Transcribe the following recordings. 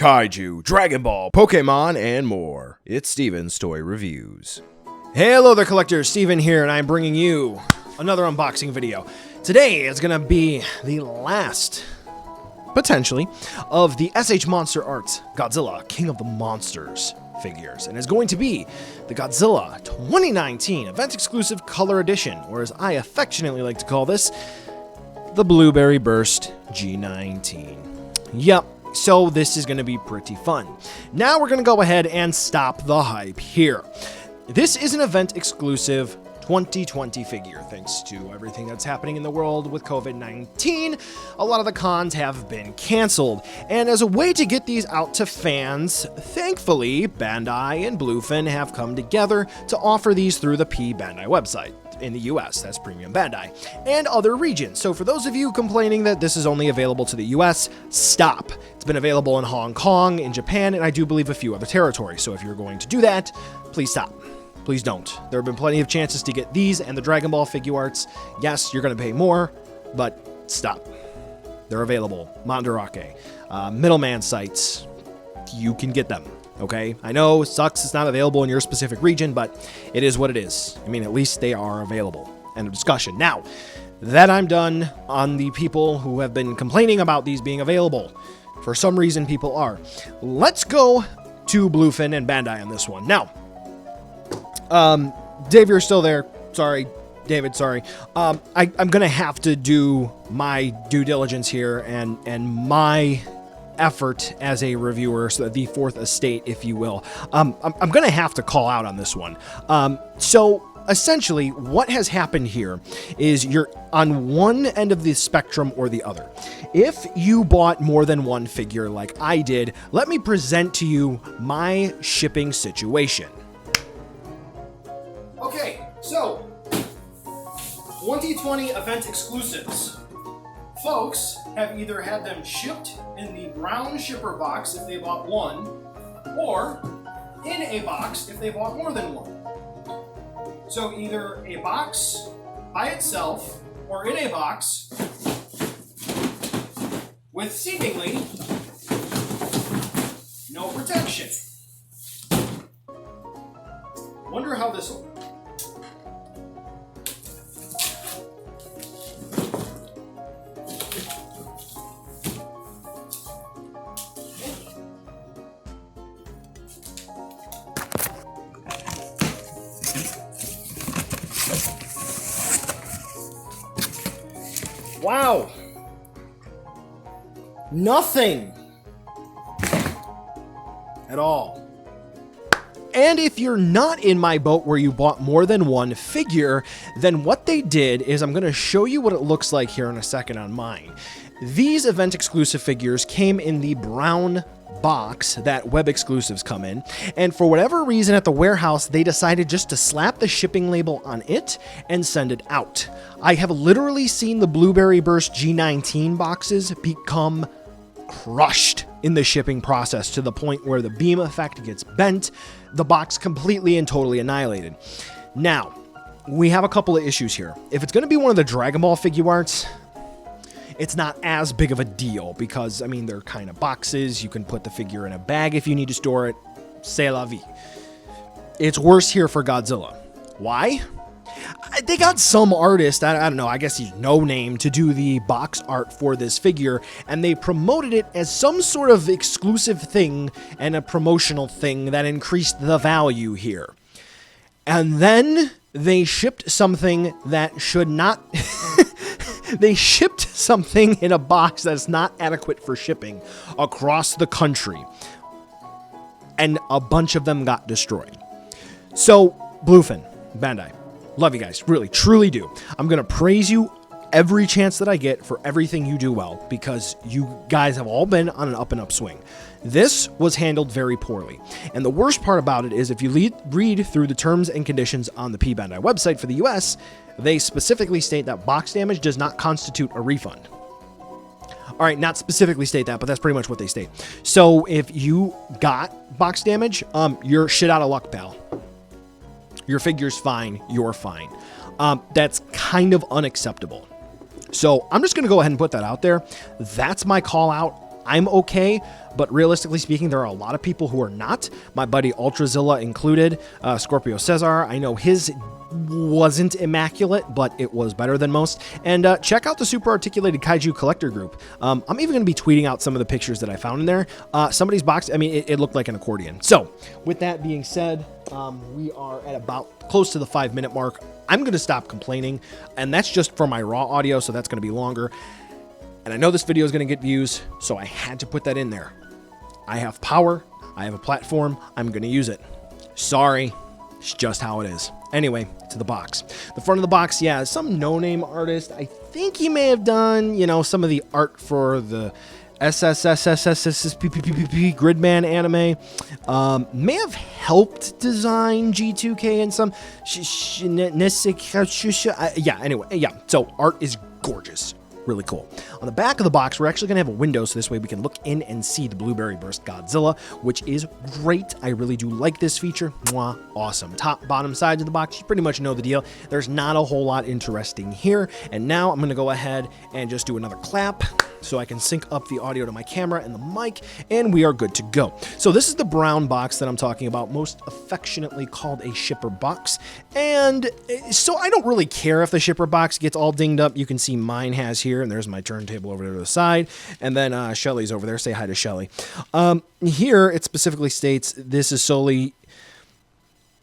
kaiju, Dragon Ball, Pokemon, and more. It's Steven's Toy Reviews. Hello there, collectors. Steven here, and I'm bringing you another unboxing video. Today is going to be the last, potentially, of the MonsterArts Godzilla King of the Monsters figures, and is going to be the Godzilla 2019 event-exclusive color edition, or as I affectionately like to call this, the Blueberry Burst G19. Yep. So this is going to be pretty fun. Now we're going to go ahead and stop the hype here. This is an event-exclusive 2020 figure, thanks to everything that's happening in the world with COVID-19. A lot of the cons have been canceled, and as a way to get these out to fans, thankfully, Bandai and Bluefin have come together to offer these through the Bandai website. In the US, that's Premium Bandai, and other regions. So for those of you complaining that this is only available to the US, stop. It's been available in Hong Kong, in Japan, and I do believe a few other territories. So if you're going to do that, please stop. Please don't. There have been plenty of chances to get these and the Dragon Ball figure arts. Yes, you're going to pay more, but stop. They're available. Mandarake, middleman sites, you can get them. Okay, I know it sucks it's not available in your specific region, but it is what it is. I mean, at least they are available. End of discussion. Now, that I'm done on the people who have been complaining about these being available. For some reason, people are. Let's go to Bluefin and Bandai on this one. Now, Dave, you're still there. Sorry. David, sorry. I'm going to have to do my due diligence here and my effort as a reviewer, so the fourth estate, if you will. I'm going to have to call out on this one. So essentially what has happened here is you're on one end of the spectrum or the other. If you bought more than one figure like I did, let me present to you my shipping situation. Okay, so 2020 event exclusives. Folks have either had them shipped in the brown shipper box if they bought one, or in a box if they bought more than one. So either a box by itself, or in a box with seemingly no protection. Wonder how this will work. Wow. Nothing. At all. And if you're not in my boat where you bought more than one figure, then what they did is I'm going to show you what it looks like here in a second on mine. These event exclusive figures came in the brown box that web exclusives come in, and for whatever reason at the warehouse they decided just to slap the shipping label on it and send it out. I have literally seen the Blueberry Burst G19 boxes become crushed in the shipping process to the point where the beam effect gets bent, the box completely and totally annihilated. Now, we have a couple of issues here. If it's going to be one of the Dragon Ball figure arts, it's not as big of a deal because, I mean, they're kind of boxes. You can put the figure in a bag if you need to store it. C'est la vie. It's worse here for Godzilla. Why? They got some artist, I don't know, I guess he's no name, to do the box art for this figure, and they promoted it as some sort of exclusive thing and a promotional thing that increased the value here. And then they shipped something that should not... They shipped something in a box that's not adequate for shipping across the country, and a bunch of them got destroyed. So, Bluefin, Bandai, love you guys, really, truly do. I'm going to praise you every chance that I get for everything you do well, because you guys have all been on an up and up swing. This was handled very poorly. And the worst part about it is if you read through the terms and conditions on the Bandai website for the US, they specifically state that box damage does not constitute a refund. All right, not specifically state that, but that's pretty much what they state. So if you got box damage, you're shit out of luck, pal. Your figure's fine, you're fine. That's kind of unacceptable. So I'm just going to go ahead and put that out there. That's my call out I'm okay, but realistically speaking, there are a lot of people who are not. My buddy Ultrazilla included, Scorpio Cesar. I know his wasn't immaculate, but it was better than most. And check out the Super Articulated Kaiju Collector Group. I'm even going to be tweeting out some of the pictures that I found in there. Somebody's box, I mean, it looked like an accordion. So, with that being said, we are at about close to the 5-minute mark. I'm going to stop complaining, and that's just for my raw audio, so that's going to be longer. And I know this video is going to get views, so I had to put that in there. I have power. I have a platform. I'm going to use it. Sorry. It's just how it is. Anyway, to the box. The front of the box, yeah, some no-name artist. I think he may have done, you know, some of the art for the SSSSSSPPPP Gridman anime. May have helped design G2K and some yeah, anyway, yeah. So art is gorgeous. Really cool. On the back of the box, we're actually going to have a window, so this way we can look in and see the Blueberry Burst Godzilla, which is great. I really do like this feature. Mwah, awesome. Top, bottom sides of the box, you pretty much know the deal. There's not a whole lot interesting here. And now I'm going to go ahead and just do another clap so I can sync up the audio to my camera and the mic, and we are good to go. So this is the brown box that I'm talking about, most affectionately called a shipper box. And so I don't really care if the shipper box gets all dinged up. You can see mine has here, and there's my turntable over there to the side, and then Shelly's over there. Say hi to Shelly. Here it specifically states this is solely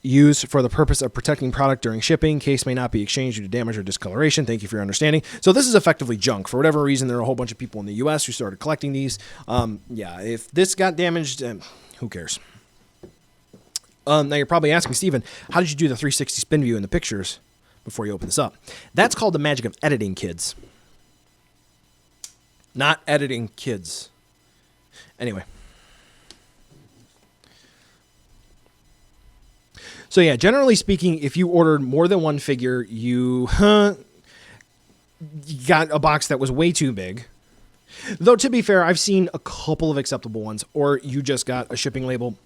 used for the purpose of protecting product during shipping. Case may not be exchanged due to damage or discoloration. Thank you for your understanding. So this is effectively junk. For whatever reason, there are a whole bunch of people in the US who started collecting these. Yeah, if this got damaged, who cares? Now you're probably asking, Steven, how did you do the 360 spin view in the pictures before you open this up? That's called the magic of editing, kids. Not editing, kids. Anyway. So yeah, generally speaking, if you ordered more than one figure, you got a box that was way too big. Though, to be fair, I've seen a couple of acceptable ones, or you just got a shipping label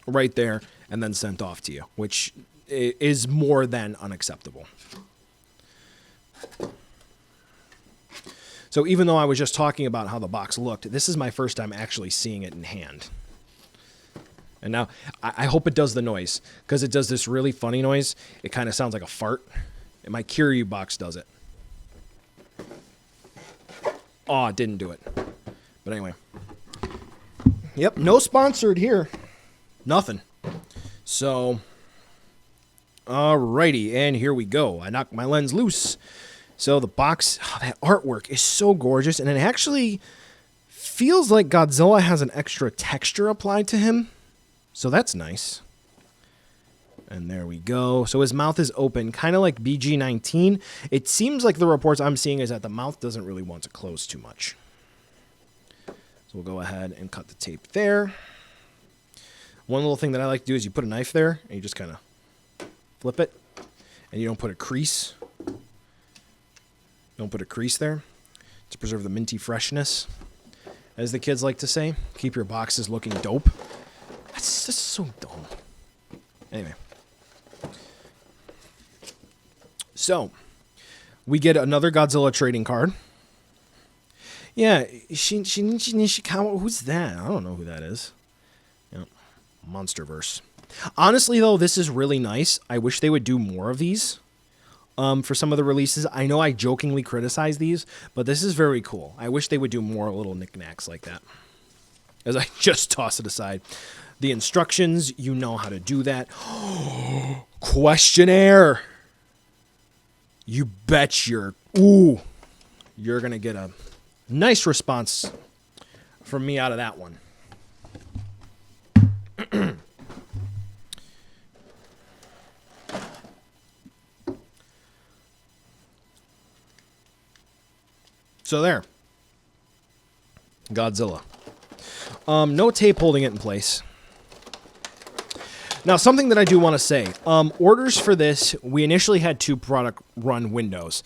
right there and then sent off to you, which is more than unacceptable. So even though I was just talking about how the box looked, this is my first time actually seeing it in hand. And now, I hope it does the noise, because it does this really funny noise. It kind of sounds like a fart. And my Kiryu box does it. Oh, it didn't do it. But anyway. Yep, no sponsored here. Nothing. So, alrighty, and here we go. I knocked my lens loose. So the box, that artwork is so gorgeous, and it actually feels like Godzilla has an extra texture applied to him. So that's nice. And there we go. So his mouth is open, kind of like BG-19. It seems like the reports I'm seeing is that the mouth doesn't really want to close too much. So we'll go ahead and cut the tape there. One little thing that I like to do is you put a knife there, and you just kind of flip it. And you don't put a crease. Don't put a crease there to preserve the minty freshness, as the kids like to say. Keep your boxes looking dope. That's just so dumb. Anyway. So, we get another Godzilla trading card. Yeah, Nishikawa, who's that? I don't know who that is. Yep. Monsterverse. Honestly, though, this is really nice. I wish they would do more of these. For some of the releases. I know I jokingly criticize these, but this is very cool. I wish they would do more little knickknacks like that. As I just toss it aside. The instructions, you know how to do that. Questionnaire. You bet you're going to get a nice response from me out of that one. So there. Godzilla. No tape holding it in place. Now, something that I do want to say. Orders for this, we initially had 2 product run windows.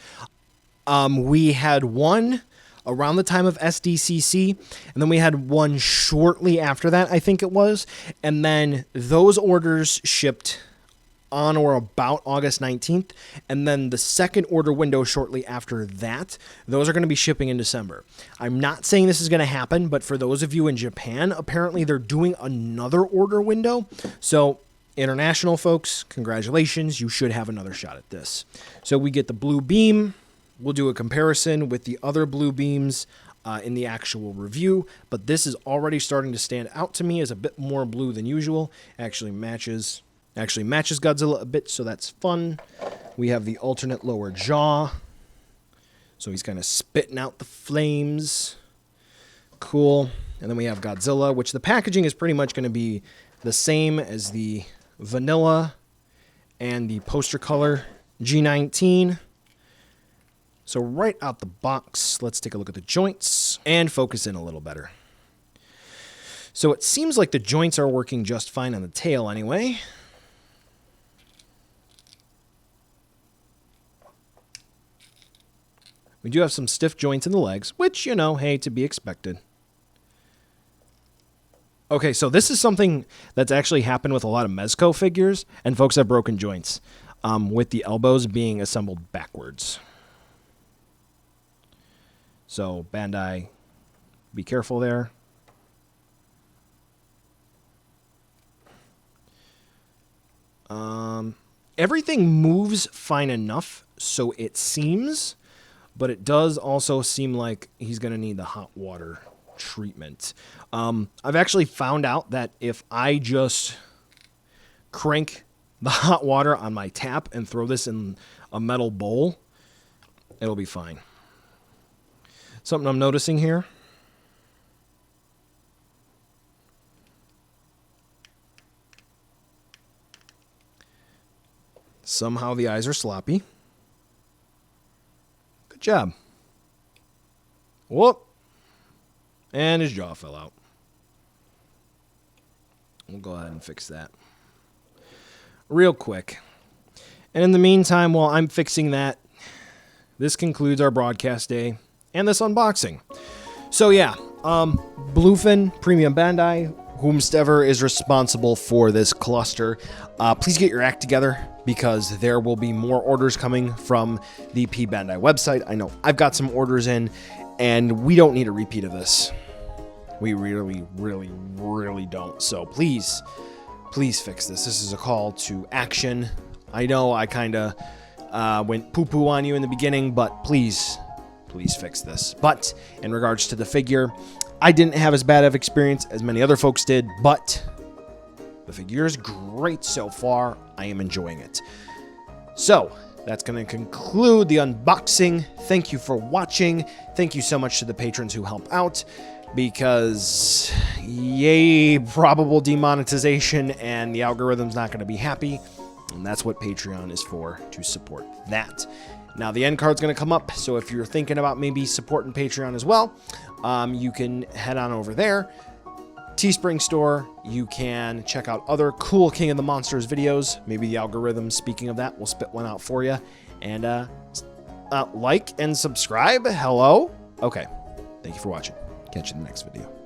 We had one around the time of SDCC, and then we had one shortly after that, I think it was. And then those orders shipped on or about August 19th, and then the second order window shortly after that. Those are going to be shipping in December. I'm not saying this is going to happen, but for those of you in Japan, apparently they're doing another order window. So international folks, congratulations, you should have another shot at this. So we get the blue beam. We'll do a comparison with the other blue beams in the actual review, but this is already starting to stand out to me as a bit more blue than usual. Actually matches Godzilla a bit, so that's fun. We have the alternate lower jaw, so he's kind of spitting out the flames. Cool. And then we have Godzilla, which the packaging is pretty much going to be the same as the vanilla and the poster color G19. So right out the box, let's take a look at the joints and focus in a little better. So it seems like the joints are working just fine on the tail anyway. We do have some stiff joints in the legs, which, you know, hey, to be expected. Okay, so this is something that's actually happened with a lot of Mezco figures, and folks have broken joints, with the elbows being assembled backwards. So, Bandai, be careful there. Everything moves fine enough, so it seems, but it does also seem like he's going to need the hot water treatment. I've actually found out that if I just crank the hot water on my tap and throw this in a metal bowl, it'll be fine. Something I'm noticing here. Somehow the eyes are sloppy. Good job. Whoop. And his jaw fell out. We'll go ahead and fix that real quick. And in the meantime, while I'm fixing that, this concludes our broadcast day and this unboxing. So yeah, Bluefin, Premium Bandai, whomstever is responsible for this cluster, please get your act together because there will be more orders coming from the P Bandai website. I know I've got some orders in, and we don't need a repeat of this. We really, really, really don't. So please, please fix this. This is a call to action. I know I kind of went poo-poo on you in the beginning, but please, please fix this. But in regards to the figure, I didn't have as bad of experience as many other folks did, but the figure is great so far. I am enjoying it. So that's going to conclude the unboxing. Thank you for watching. Thank you so much to the patrons who help out, because yay, probable demonetization, and the algorithm's not going to be happy. And that's what Patreon is for, to support that. Now, the end card's going to come up, so if you're thinking about maybe supporting Patreon as well, you can head on over there. Teespring store, you can check out other cool King of the Monsters videos. Maybe the algorithm, speaking of that, will spit one out for you. And like and subscribe. Hello? Okay. Thank you for watching. Catch you in the next video.